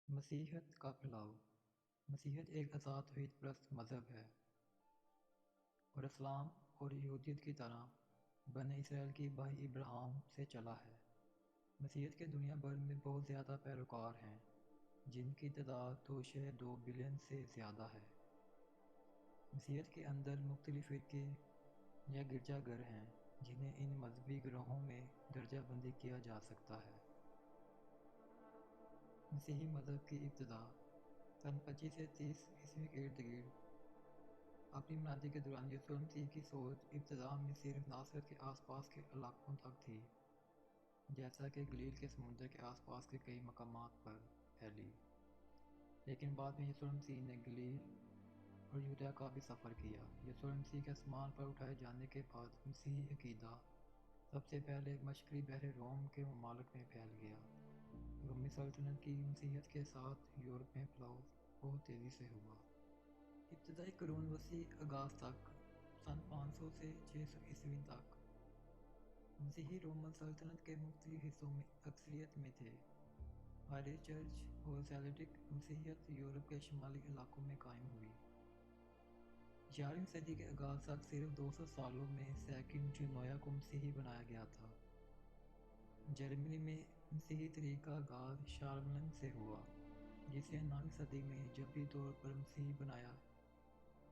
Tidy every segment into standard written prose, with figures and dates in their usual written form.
مسیحیت کا پھیلاؤ۔ مسیحیت ایک ذات-وحید پرست مذہب ہے اور اسلام اور یہودیت کی طرح بنی اسرائیل کی بھائی ابراہیم سے چلا ہے۔ مسیحیت کے دنیا بھر میں بہت زیادہ پیروکار ہیں، جن کی تعداد 2.2 بلین سے زیادہ ہے۔ مسیحیت کے اندر مختلف فرقے یا گرجا گھر ہیں، جنہیں ان مذہبی گروہوں میں درجہ بندی کیا جا سکتا ہے۔ مسیحی مذہب کی ابتدا سن 25 سے 30 عیسوی کے ارد گرد اپنی بنیادی کے دوران یسوع مسیح کی سوچ ابتدا میں صرف ناصرت کے آس پاس کے علاقوں تک تھی، جیسا کہ گلیل کے سمندر کے آس پاس کے کئی مقامات پر پھیلی۔ لیکن بعد میں یسوع مسیح نے گلیل اور یہودیہ کا بھی سفر کیا۔ یسوع مسیح کے آسمان پر اٹھائے جانے کے بعد مسیحی عقیدہ سب سے پہلے مشرقی بحر روم کے ممالک میں پھیل گیا۔ رومی سلطنت کی مسیحیت کے ساتھ یورپ میں پھیلاؤ بہت تیزی سے ہوا۔ ابتدائی قرون وسطی آغاز تک سن 500 سے 600 عیسوی تک مسیحی رومن سلطنت کے مختلف حصوں میں اکثریت میں تھے۔ آئرش چرچ اور سیلٹک مسیحیت یورپ کے شمالی علاقوں میں قائم ہوئی۔ 11ویں صدی کے آغاز تک صرف 200 سالوں میں سیکینڈ جنویا کو مسیحی بنایا گیا تھا۔ جرمنی میں مسیحی طریقہ کا آغاز شارلمیلن سے ہوا، جسے 9ویں صدی میں جبری طور پر مسیحی بنایا،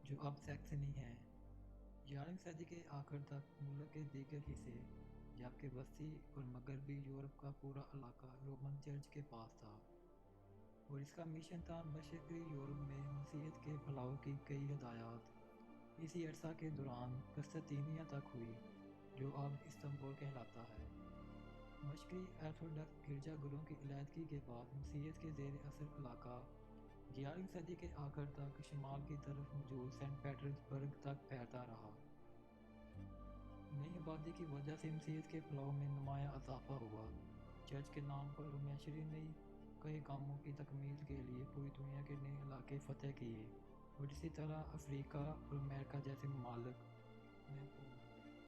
جو اب سیکسنی ہے۔ 11ویں صدی کے آخر تک ملک کے دیگر حصے، جبکہ وسطی اور مغربی یورپ کا پورا علاقہ رومن چرچ کے پاس تھا، اور اس کا مشن تھا مشرقی یورپ میں مسیحیت کے پھیلاؤ کی کئی ہدایات اسی عرصہ کے دوران قسطنطنیہ تک ہوئی، جو اب استنبول کہلاتا ہے۔ مشرقی آرتھوڈکس گرجا گھروں کی علیحدگی کے بعد مسیحیت کے زیر اثر علاقہ 11ویں صدی کے آخر تک شمال کی طرف موجود سینٹ پیٹرز برگ تک پھیلتا رہا۔ نئی آبادی کی وجہ سے مسیحیت کے پھیلاؤ میں نمایاں اضافہ ہوا۔ چرچ کے نام پر رومیشری نے کئی کاموں کی تکمیل کے لیے پوری دنیا کے نئے علاقے فتح کیے، اور اسی طرح افریقہ اور امریکہ جیسے ممالک میں